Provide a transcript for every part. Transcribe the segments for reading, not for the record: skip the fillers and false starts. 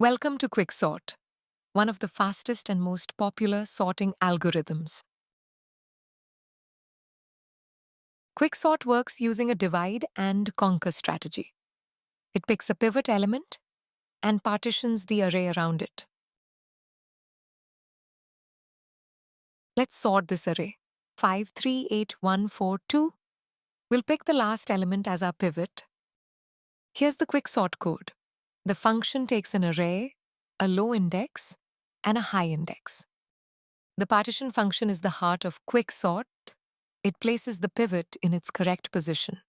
Welcome to Quicksort, one of the fastest and most popular sorting algorithms. Quicksort works using a divide and conquer strategy. It picks a pivot element and partitions the array around it. Let's sort this array. 5, 3, 8, 1, 4, 2. We'll pick the last element as our pivot. Here's the quicksort code. The function takes an array, a low index, and a high index. The partition function is the heart of quicksort. It places the pivot in its correct position.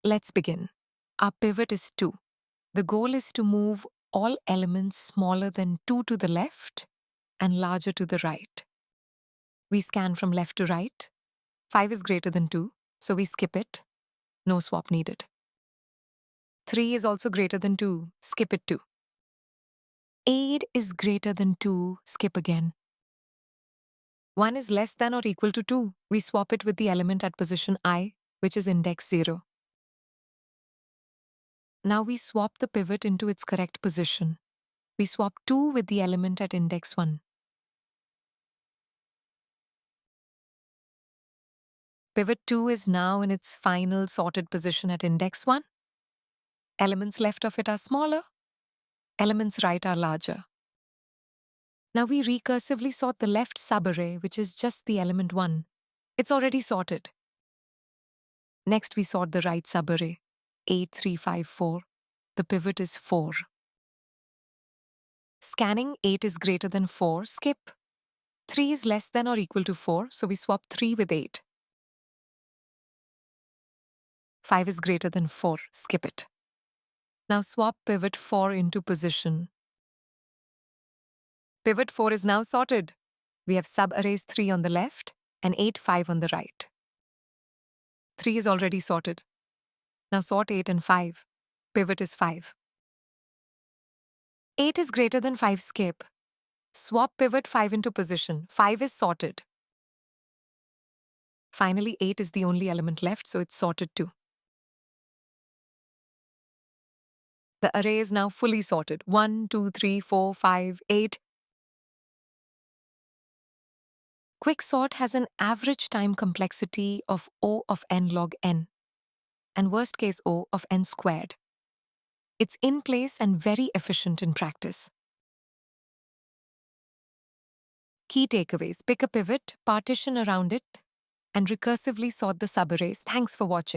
Let's begin. Our pivot is 2. The goal is to move all elements smaller than 2 to the left and larger to the right. We scan from left to right. 5 is greater than 2, so we skip it. No swap needed. 3 is also greater than 2. Skip it too. 8 is greater than 2. Skip again. 1 is less than or equal to 2. We swap it with the element at position I, which is index 0. Now we swap the pivot into its correct position. We swap 2 with the element at index 1. Pivot 2 is now in its final sorted position at index 1. Elements left of it are smaller. Elements right are larger. Now we recursively sort the left subarray, which is just the element 1. It's already sorted. Next we sort the right subarray. 8, 3, 5, 4. The pivot is 4. Scanning 8 is greater than 4. Skip. 3 is less than or equal to 4, so we swap 3 with 8. 5 is greater than 4. Skip it. Now swap pivot 4 into position. Pivot 4 is now sorted. We have subarrays 3 on the left and 8, 5 on the right. 3 is already sorted. Now sort 8 and 5. Pivot is 5. 8 is greater than 5. Skip. Swap pivot 5 into position. 5 is sorted. Finally, 8 is the only element left, so it's sorted too. The array is now fully sorted. 1, 2, 3, 4, 5, 8. Quicksort has an average time complexity of O of n log n and worst case O of n squared. It's in place and very efficient in practice. Key takeaways: pick a pivot, partition around it, and recursively sort the subarrays. Thanks for watching.